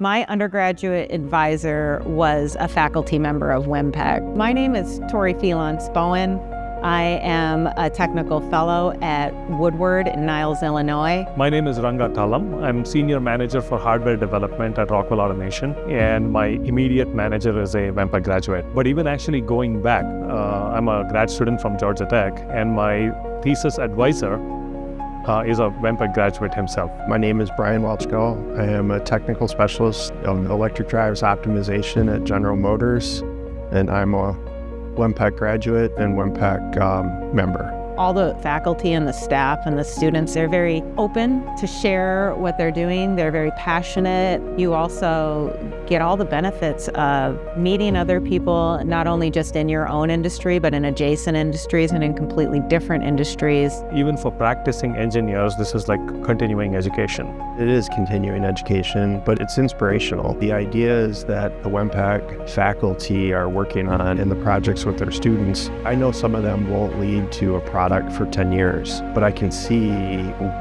My undergraduate advisor was a faculty member of WMPAC. My name is Tori Phelance Bowen. I am a technical fellow at Woodward in Niles, Illinois. My name is Ranga Talam. I'm senior manager for hardware development at Rockwell Automation, and my immediate manager is a WMPAC graduate. But even actually going back, I'm a grad student from Georgia Tech, and my thesis advisor is a WMPAC graduate himself. My name is Brian Welchko. I am a technical specialist in electric drives optimization at General Motors, and I'm a WMPAC graduate and WMPAC member. All the faculty and the staff and the students, they're very open to share what they're doing. They're very passionate. You also get all the benefits of meeting other people, not only just in your own industry, but in adjacent industries and in completely different industries. Even for practicing engineers, this is like continuing education. It is continuing education, but it's inspirational. The idea is that the WMPAC faculty are working on in the projects with their students. I know some of them won't lead to a product for 10 years, but I can see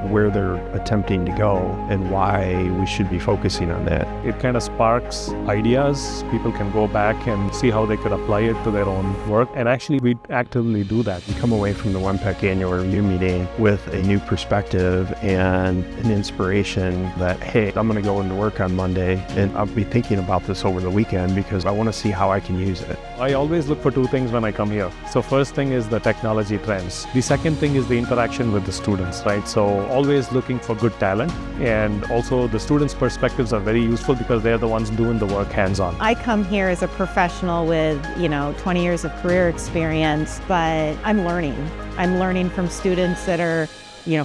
where they're attempting to go and why we should be focusing on that. It kind of sparks ideas. People can go back and see how they could apply it to their own work. And actually, we actively do that. You come away from the WMPAC annual review meeting with a new perspective and an inspiration that, hey, I'm going to go into work on Monday and I'll be thinking about this over the weekend because I want to see how I can use it. I always look for two things when I come here. So first thing is the technology trends. The second thing is the interaction with the students, right? So always looking for good talent, and also the students' perspectives are very useful because they're the ones doing the work hands-on. I come here as a professional with, 20 years of career experience, but I'm learning. I'm learning from students that are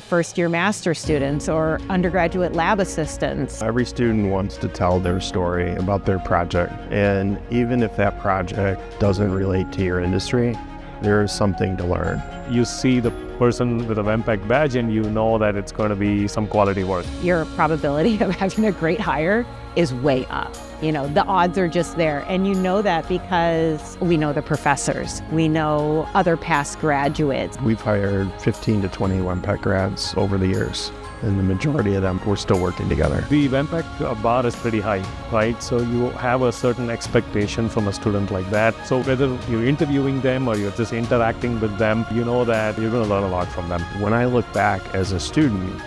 first-year master students or undergraduate lab assistants. Every student wants to tell their story about their project, and even if that project doesn't relate to your industry, there is something to learn. You see the person with a WMPAC badge and you know that it's going to be some quality work. Your probability of having a great hire is way up. The odds are just there. And you know that because we know the professors. We know other past graduates. We've hired 15 to 20 WMPAC grads over the years, and the majority of them, we're still working together. The WMPAC bar is pretty high, right? So you have a certain expectation from a student like that. So whether you're interviewing them or you're just interacting with them, you know that you're going to learn a lot from them. When I look back as a student,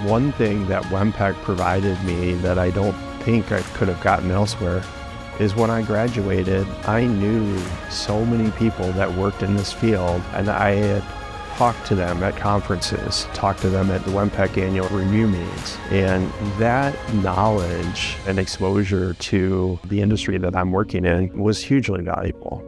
one thing that WMPAC provided me that I don't think I could have gotten elsewhere is when I graduated, I knew so many people that worked in this field, and I had talked to them at conferences, talked to them at the WMPAC annual review meetings, and that knowledge and exposure to the industry that I'm working in was hugely valuable.